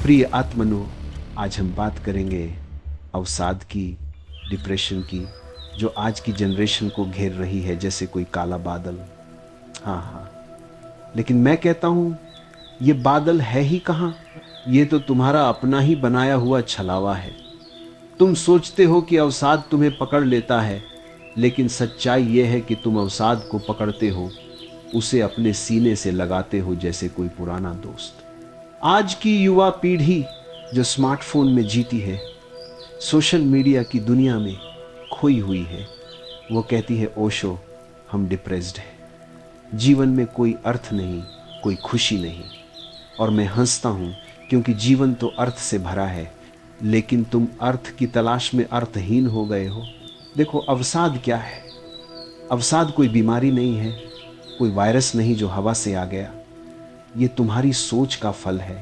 प्रिय आत्मनो, आज हम बात करेंगे अवसाद की, डिप्रेशन की, जो आज की जनरेशन को घेर रही है जैसे कोई काला बादल। हाँ हाँ, लेकिन मैं कहता हूँ ये बादल है ही कहाँ, ये तो तुम्हारा अपना ही बनाया हुआ छलावा है। तुम सोचते हो कि अवसाद तुम्हें पकड़ लेता है, लेकिन सच्चाई यह है कि तुम अवसाद को पकड़ते हो, उसे अपने सीने से लगाते हो जैसे कोई पुराना दोस्त। आज की युवा पीढ़ी जो स्मार्टफोन में जीती है, सोशल मीडिया की दुनिया में खोई हुई है, वो कहती है ओशो हम डिप्रेस्ड हैं, जीवन में कोई अर्थ नहीं, कोई खुशी नहीं। और मैं हंसता हूँ क्योंकि जीवन तो अर्थ से भरा है, लेकिन तुम अर्थ की तलाश में अर्थहीन हो गए हो। देखो अवसाद क्या है? अवसाद कोई बीमारी नहीं है, कोई वायरस नहीं जो हवा से आ गया। ये तुम्हारी सोच का फल है,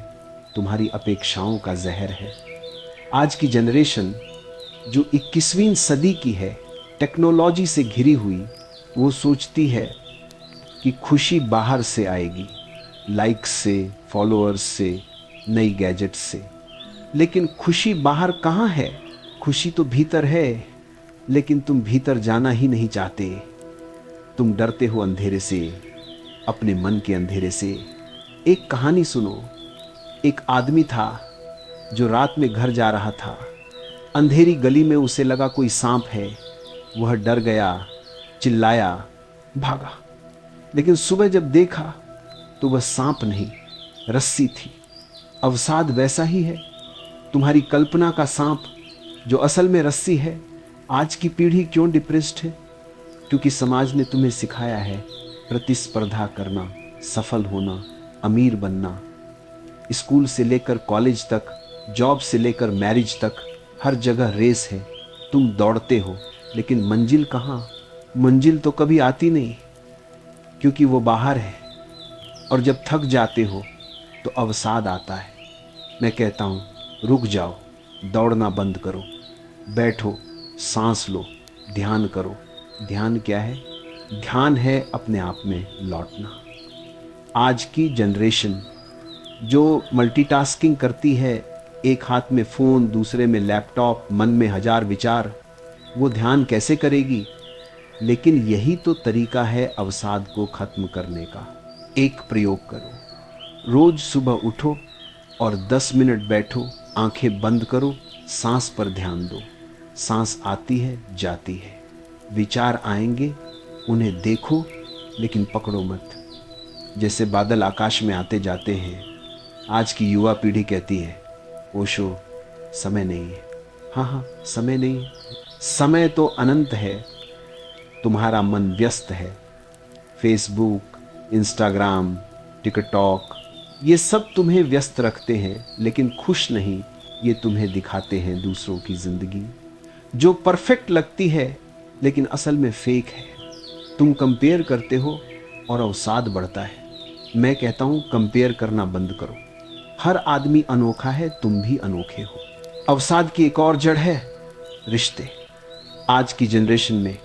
तुम्हारी अपेक्षाओं का जहर है। आज की जनरेशन जो 21वीं सदी की है, टेक्नोलॉजी से घिरी हुई, वो सोचती है कि खुशी बाहर से आएगी, लाइक्स से, फॉलोअर्स से, नई गैजेट्स से। लेकिन खुशी बाहर कहाँ है? खुशी तो भीतर है, लेकिन तुम भीतर जाना ही नहीं चाहते। तुम डरते हो अंधेरे से, अपने मन के अंधेरे से। एक कहानी सुनो। एक आदमी था जो रात में घर जा रहा था। अंधेरी गली में उसे लगा कोई सांप है। वह डर गया, चिल्लाया, भागा। लेकिन सुबह जब देखा तो वह सांप नहीं, रस्सी थी। अवसाद वैसा ही है, तुम्हारी कल्पना का सांप जो असल में रस्सी है। आज की पीढ़ी क्यों डिप्रेस्ड है? क्योंकि समाज ने तुम्हें सिखाया है प्रतिस्पर्धा करना, सफल होना, अमीर बनना। स्कूल से लेकर कॉलेज तक, जॉब से लेकर मैरिज तक, हर जगह रेस है। तुम दौड़ते हो, लेकिन मंजिल कहाँ? मंजिल तो कभी आती नहीं, क्योंकि वो बाहर है। और जब थक जाते हो तो अवसाद आता है। मैं कहता हूँ रुक जाओ, दौड़ना बंद करो, बैठो, सांस लो, ध्यान करो। ध्यान क्या है? ध्यान है अपने आप में लौटना। आज की जनरेशन जो मल्टीटास्किंग करती है, एक हाथ में फ़ोन, दूसरे में लैपटॉप, मन में हजार विचार, वो ध्यान कैसे करेगी? लेकिन यही तो तरीका है अवसाद को खत्म करने का। एक प्रयोग करो, रोज सुबह उठो और 10 मिनट बैठो, आंखें बंद करो, सांस पर ध्यान दो। सांस आती है, जाती है, विचार आएंगे, उन्हें देखो लेकिन पकड़ो मत। जैसे बादल आकाश में आते जाते हैं। आज की युवा पीढ़ी कहती है ओशो समय नहीं है। हाँ हाँ, समय नहीं है, समय तो अनंत है। तुम्हारा मन व्यस्त है, फेसबुक, इंस्टाग्राम, टिकटॉक, ये सब तुम्हें व्यस्त रखते हैं, लेकिन खुश नहीं। ये तुम्हें दिखाते हैं दूसरों की जिंदगी जो परफेक्ट लगती है, लेकिन असल में फेक है। तुम कंपेयर करते हो और अवसाद बढ़ता है। मैं कहता हूं कंपेयर करना बंद करो। हर आदमी अनोखा है, तुम भी अनोखे हो। अवसाद की एक और जड़ है रिश्ते। आज की जनरेशन में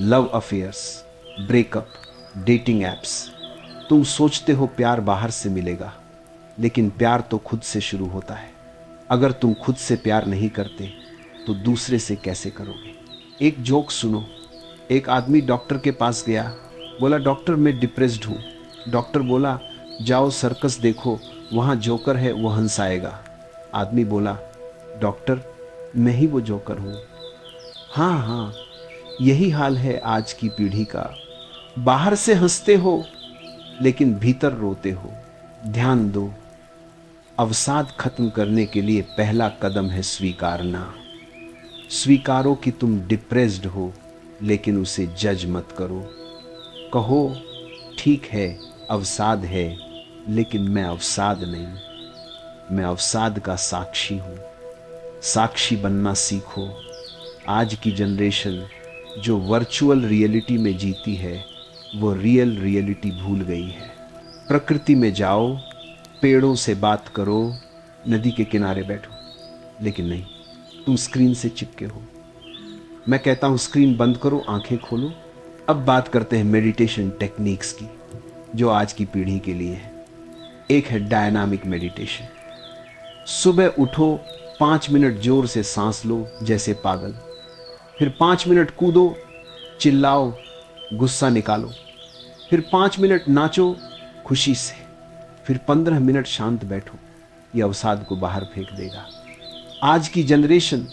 love affairs, breakup, dating apps. तुम सोचते हो प्यार बाहर से मिलेगा, लेकिन प्यार तो खुद से शुरू होता है। अगर तुम खुद से प्यार नहीं करते तो दूसरे से कैसे करोगे? एक जोक सुनो। एक आदमी डॉक्टर के पास गया, बोला डॉक्टर मैं डिप्रेस्ड हूँ। डॉक्टर बोला जाओ सर्कस देखो, वहाँ जोकर है, वो हंसाएगा। आदमी बोला डॉक्टर मैं ही वो जोकर हूँ। हाँ हाँ, यही हाल है आज की पीढ़ी का। बाहर से हंसते हो लेकिन भीतर रोते हो। ध्यान दो, अवसाद खत्म करने के लिए पहला कदम है स्वीकारना। स्वीकारो कि तुम डिप्रेस्ड हो, लेकिन उसे जज मत करो। कहो ठीक है अवसाद है, लेकिन मैं अवसाद नहीं, मैं अवसाद का साक्षी हूँ। साक्षी बनना सीखो। आज की जनरेशन जो वर्चुअल रियलिटी में जीती है, वो रियल रियलिटी भूल गई है। प्रकृति में जाओ, पेड़ों से बात करो, नदी के किनारे बैठो, लेकिन नहीं, तुम स्क्रीन से चिपके हो। मैं कहता हूं स्क्रीन बंद करो, आंखें खोलो। अब बात करते हैं मेडिटेशन टेक्निक्स की, जो आज की पीढ़ी के लिए है। एक है डायनामिक मेडिटेशन। सुबह उठो, 5 मिनट जोर से सांस लो जैसे पागल, फिर 5 मिनट कूदो, चिल्लाओ, गुस्सा निकालो, फिर 5 मिनट नाचो खुशी से, फिर 15 मिनट शांत बैठो। ये अवसाद को बाहर फेंक देगा। आज की जनरेशन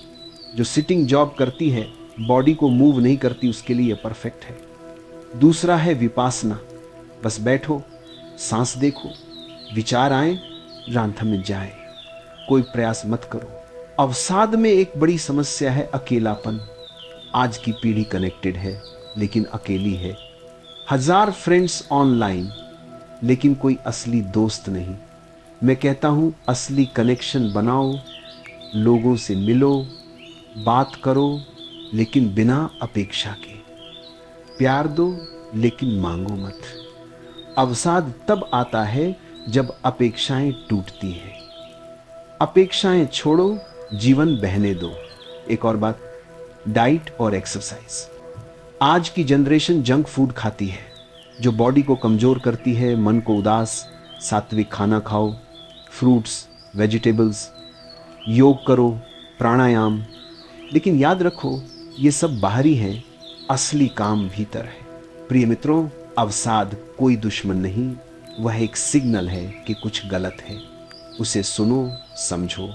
जो सिटिंग जॉब करती है, बॉडी को मूव नहीं करती, उसके लिए परफेक्ट है। दूसरा है विपासना, बस बैठो, सांस देखो, विचार आए, रात में जाए, कोई प्रयास मत करो। अवसाद में एक बड़ी समस्या है अकेलापन। आज की पीढ़ी कनेक्टेड है लेकिन अकेली है। 1000 फ्रेंड्स ऑनलाइन लेकिन कोई असली दोस्त नहीं। मैं कहता हूं असली कनेक्शन बनाओ, लोगों से मिलो, बात करो लेकिन बिना अपेक्षा के, प्यार दो लेकिन मांगो मत। अवसाद तब आता है जब अपेक्षाएं टूटती हैं। अपेक्षाएं छोड़ो, जीवन बहने दो। एक और बात, डाइट और एक्सरसाइज। आज की जनरेशन जंक फूड खाती है जो बॉडी को कमजोर करती है, मन को उदास। सात्विक खाना खाओ, फ्रूट्स, वेजिटेबल्स, योग करो, प्राणायाम। लेकिन याद रखो ये सब बाहरी है, असली काम भीतर है। प्रिय मित्रों, अवसाद कोई दुश्मन नहीं, वह एक सिग्नल है कि कुछ गलत है। उसे सुनो, समझो।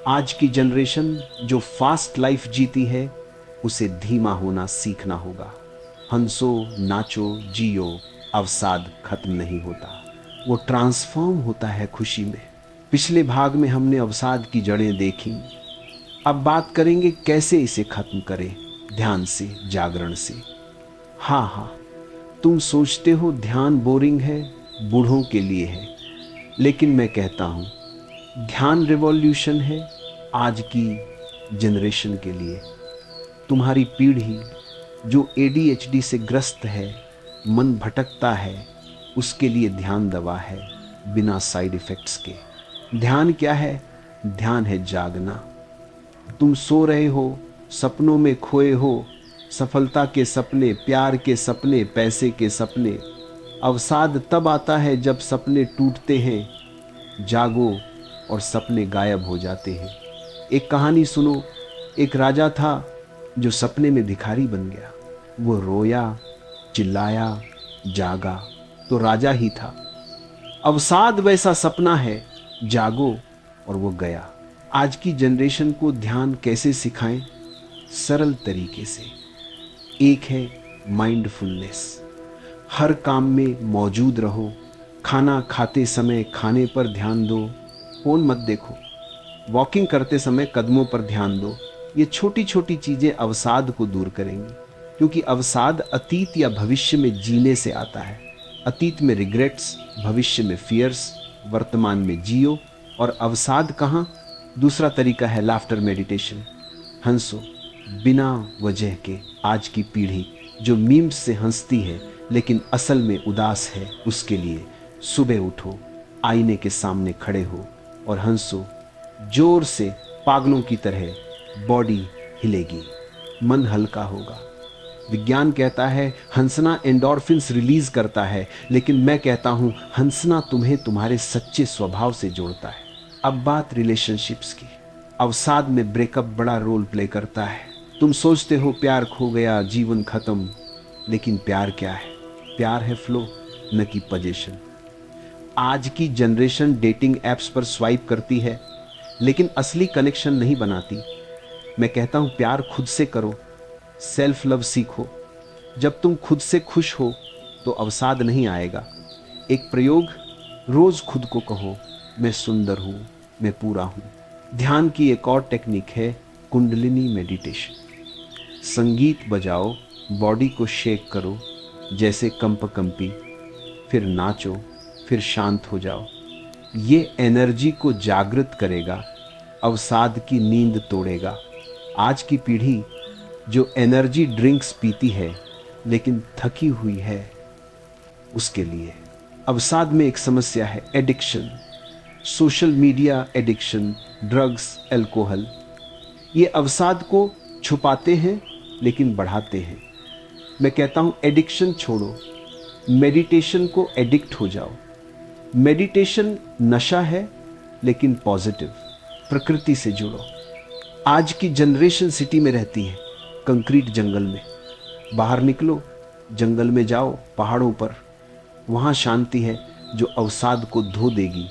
आज की जनरेशन जो फास्ट लाइफ जीती है, उसे धीमा होना सीखना होगा। हंसो, नाचो, जियो, अवसाद खत्म नहीं होता, वो ट्रांसफॉर्म होता है खुशी में। पिछले भाग में हमने अवसाद की जड़ें देखी। अब बात करेंगे कैसे इसे खत्म करें, ध्यान से, जागरण से। हाँ, तुम सोचते हो ध्यान बोरिंग है, बूढ़ों के लिए है, लेकिन मैं कहता हूं ध्यान रिवॉल्यूशन है आज की जनरेशन के लिए। तुम्हारी पीढ़ी जो ADHD से ग्रस्त है, मन भटकता है, उसके लिए ध्यान दवा है, बिना साइड इफेक्ट्स के। ध्यान क्या है? ध्यान है जागना। तुम सो रहे हो, सपनों में खोए हो, सफलता के सपने, प्यार के सपने, पैसे के सपने। अवसाद तब आता है जब सपने टूटते हैं। जागो और सपने गायब हो जाते हैं। एक कहानी सुनो। एक राजा था जो सपने में भिखारी बन गया। वो रोया, चिल्लाया, जागा तो राजा ही था। अवसाद वैसा सपना है, जागो और वो गया। आज की जनरेशन को ध्यान कैसे सिखाएं? सरल तरीके से। एक है माइंडफुलनेस। हर काम में मौजूद रहो। खाना खाते समय खाने पर ध्यान दो, फोन मत देखो। वॉकिंग करते समय कदमों पर ध्यान दो। ये छोटी छोटी चीजें अवसाद को दूर करेंगी, क्योंकि अवसाद अतीत या भविष्य में जीने से आता है। अतीत में रिग्रेट्स, भविष्य में फियर्स, वर्तमान में जियो। और अवसाद कहाँ? दूसरा तरीका है लाफ्टर मेडिटेशन। हंसो बिना वजह के। आज की पीढ़ी जो मीम्स से हंसती है लेकिन असल में उदास है, उसके लिए सुबह उठो, आईने के सामने खड़े हो और हंसो जोर से, पागलों की तरह। बॉडी हिलेगी, मन हल्का होगा। विज्ञान कहता है हंसना एंडोर्फिन्स रिलीज करता है, लेकिन मैं कहता हूं हंसना तुम्हें तुम्हारे सच्चे स्वभाव से जोड़ता है। अब बात रिलेशनशिप्स की। अवसाद में ब्रेकअप बड़ा रोल प्ले करता है। तुम सोचते हो प्यार खो गया, जीवन खत्म, लेकिन प्यार क्या है? प्यार है फ्लो, न कि पोजीशन। आज की जनरेशन डेटिंग एप्स पर स्वाइप करती है लेकिन असली कनेक्शन नहीं बनाती। मैं कहता हूं प्यार खुद से करो, सेल्फ लव सीखो। जब तुम खुद से खुश हो तो अवसाद नहीं आएगा। एक प्रयोग, रोज खुद को कहो मैं सुंदर हूं, मैं पूरा हूं। ध्यान की एक और टेक्निक है कुंडलिनी मेडिटेशन। संगीत बजाओ, बॉडी को शेक करो जैसे कंपकंपी, फिर नाचो, फिर शांत हो जाओ। ये एनर्जी को जागृत करेगा, अवसाद की नींद तोड़ेगा। आज की पीढ़ी जो एनर्जी ड्रिंक्स पीती है लेकिन थकी हुई है, उसके लिए अवसाद में एक समस्या है addiction. Social media addiction, drugs, alcohol, ये अवसाद को छुपाते हैं लेकिन बढ़ाते हैं। मैं कहता हूं एडिक्शन छोड़ो, मेडिटेशन को एडिक्ट हो जाओ। मेडिटेशन नशा है लेकिन पॉजिटिव। प्रकृति से जुड़ो। आज की जनरेशन सिटी में रहती है, कंक्रीट जंगल में। बाहर निकलो, जंगल में जाओ, पहाड़ों पर, वहां शांति है जो अवसाद को धो देगी।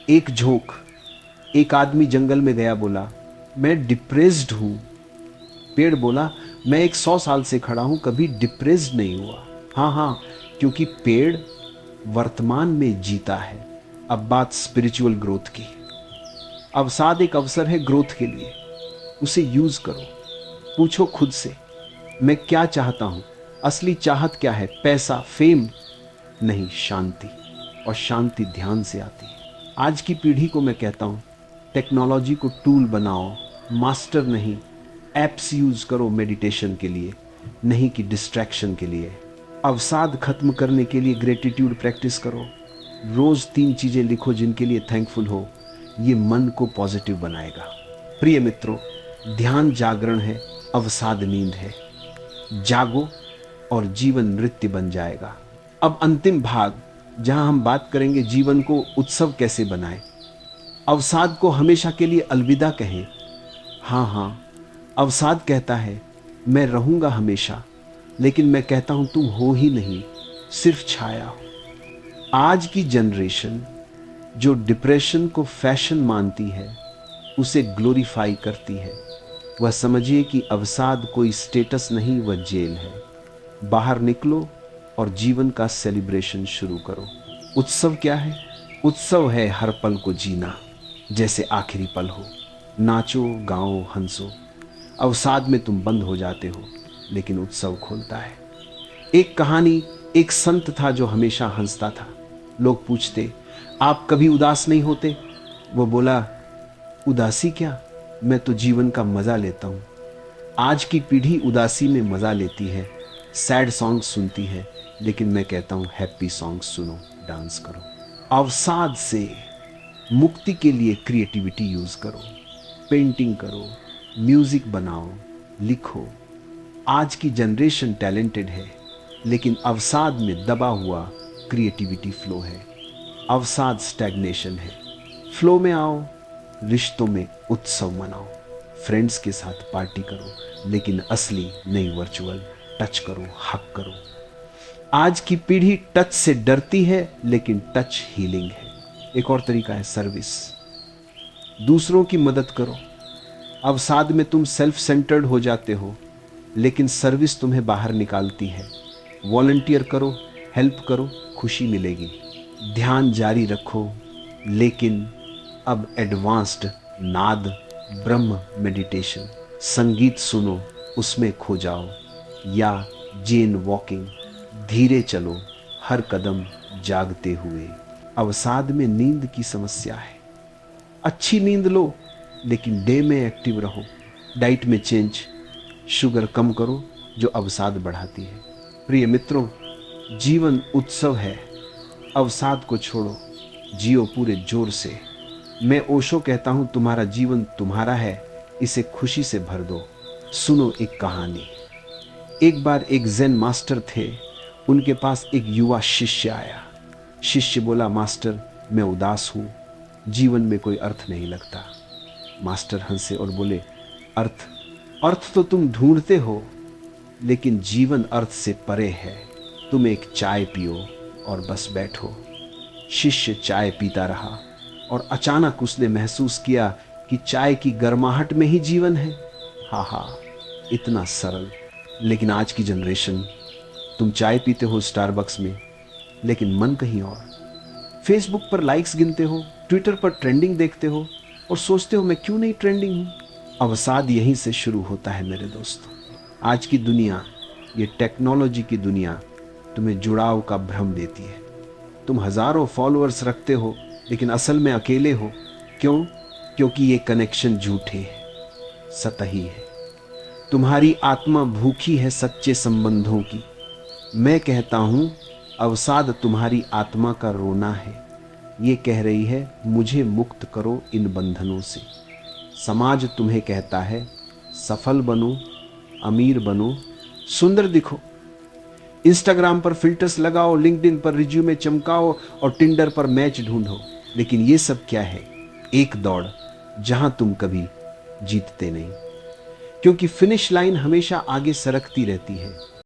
एक झोंक, एक आदमी जंगल में गया, बोला मैं डिप्रेस्ड हूं। पेड़ बोला मैं 100 साल से खड़ा हूं, कभी डिप्रेस्ड नहीं हुआ। हाँ हाँ, क्योंकि पेड़ वर्तमान में जीता है। अब बात स्पिरिचुअल ग्रोथ की। अवसाद एक अवसर है ग्रोथ के लिए, उसे यूज करो। पूछो खुद से, मैं क्या चाहता हूं? असली चाहत क्या है? पैसा, फेम नहीं, शांति। और शांति ध्यान से आती है। आज की पीढ़ी को मैं कहता हूं, टेक्नोलॉजी को टूल बनाओ, मास्टर नहीं। एप्स यूज करो मेडिटेशन के लिए, नहीं कि डिस्ट्रैक्शन के लिए। अवसाद खत्म करने के लिए ग्रेटिट्यूड प्रैक्टिस करो। रोज 3 चीजें लिखो जिनके लिए थैंकफुल हो। ये मन को पॉजिटिव बनाएगा। प्रिय मित्रों, ध्यान जागरण है, अवसाद नींद है। जागो और जीवन नृत्य बन जाएगा। अब अंतिम भाग, जहां हम बात करेंगे जीवन को उत्सव कैसे बनाएं। अवसाद को हमेशा के लिए अलविदा कहें। हाँ हाँ, अवसाद कहता है मैं रहूंगा हमेशा, लेकिन मैं कहता हूं तुम हो ही नहीं, सिर्फ छाया हो। आज की जनरेशन जो डिप्रेशन को फैशन मानती है, उसे ग्लोरीफाई करती है। वह समझिए कि अवसाद कोई स्टेटस नहीं, वह जेल है। बाहर निकलो और जीवन का सेलिब्रेशन शुरू करो। उत्सव क्या है? उत्सव है हर पल को जीना जैसे आखिरी पल हो। नाचो, गाओ, हंसो। अवसाद में तुम बंद हो जाते हो, लेकिन उत्सव खोलता है। एक कहानी, एक संत था जो हमेशा हंसता था। लोग पूछते, आप कभी उदास नहीं होते? वो बोला, उदासी क्या, मैं तो जीवन का मजा लेता हूं। आज की पीढ़ी उदासी में मजा लेती है, सैड सॉन्ग सुनती है, लेकिन मैं कहता हूं हैप्पी सॉन्ग सुनो, डांस करो। अवसाद से मुक्ति के लिए क्रिएटिविटी यूज करो। पेंटिंग करो, म्यूजिक बनाओ, लिखो। आज की जनरेशन टैलेंटेड है, लेकिन अवसाद में दबा हुआ क्रिएटिविटी फ्लो है। अवसाद स्टैग्नेशन है। फ्लो में आओ, रिश्तों में उत्सव मनाओ। फ्रेंड्स के साथ पार्टी करो, लेकिन असली नहीं, वर्चुअल। टच करो, हक करो। आज की पीढ़ी टच से डरती है, लेकिन टच हीलिंग है। एक और तरीका है सर्विस। दूसरों की मदद करो। अवसाद में तुम सेल्फ सेंटर्ड हो जाते हो, लेकिन सर्विस तुम्हें बाहर निकालती है। वॉलंटियर करो, हेल्प करो, खुशी मिलेगी। ध्यान जारी रखो, लेकिन अब एडवांस्ड नाद, ब्रह्म मेडिटेशन। संगीत सुनो, उसमें खो जाओ। या जेन वॉकिंग, धीरे चलो, हर कदम जागते हुए। अवसाद में नींद की समस्या है। अच्छी नींद लो, लेकिन डे में एक्टिव रहो। डाइट में चेंज, शुगर कम करो जो अवसाद बढ़ाती है। प्रिय मित्रों, जीवन उत्सव है। अवसाद को छोड़ो, जियो पूरे जोर से। मैं ओशो कहता हूं, तुम्हारा जीवन तुम्हारा है, इसे खुशी से भर दो। सुनो एक कहानी। एक बार एक ज़ेन मास्टर थे, उनके पास एक युवा शिष्य आया। शिष्य बोला, मास्टर मैं उदास हूं, जीवन में कोई अर्थ नहीं लगता। मास्टर हंसे और बोले, अर्थ तो तुम ढूंढते हो, लेकिन जीवन अर्थ से परे है। तुम एक चाय पियो और बस बैठो। शिष्य चाय पीता रहा और अचानक उसने महसूस किया कि चाय की गर्माहट में ही जीवन है। हाँ हाँ, इतना सरल। लेकिन आज की जनरेशन, तुम चाय पीते हो स्टारबक्स में, लेकिन मन कहीं और। फेसबुक पर लाइक्स गिनते हो, ट्विटर पर ट्रेंडिंग देखते हो और सोचते हो मैं क्यों नहीं ट्रेंडिंग हूं। अवसाद यहीं से शुरू होता है मेरे दोस्तों। आज की दुनिया, ये टेक्नोलॉजी की दुनिया, तुम्हें जुड़ाव का भ्रम देती है। तुम हजारों फॉलोअर्स रखते हो, लेकिन असल में अकेले हो। क्यों? क्योंकि ये कनेक्शन झूठे हैं, सतही है। तुम्हारी आत्मा भूखी है सच्चे संबंधों की। मैं कहता हूं, अवसाद तुम्हारी आत्मा का रोना है। ये कह रही है, मुझे मुक्त करो इन बंधनों से। समाज तुम्हें कहता है, सफल बनो, अमीर बनो, सुंदर दिखो। इंस्टाग्राम पर फिल्टर्स लगाओ, लिंक्डइन पर रिज्यूमे चमकाओ और टिंडर पर मैच ढूंढो। लेकिन ये सब क्या है? एक दौड़, जहां तुम कभी जीतते नहीं, क्योंकि फिनिश लाइन हमेशा आगे सरकती रहती है।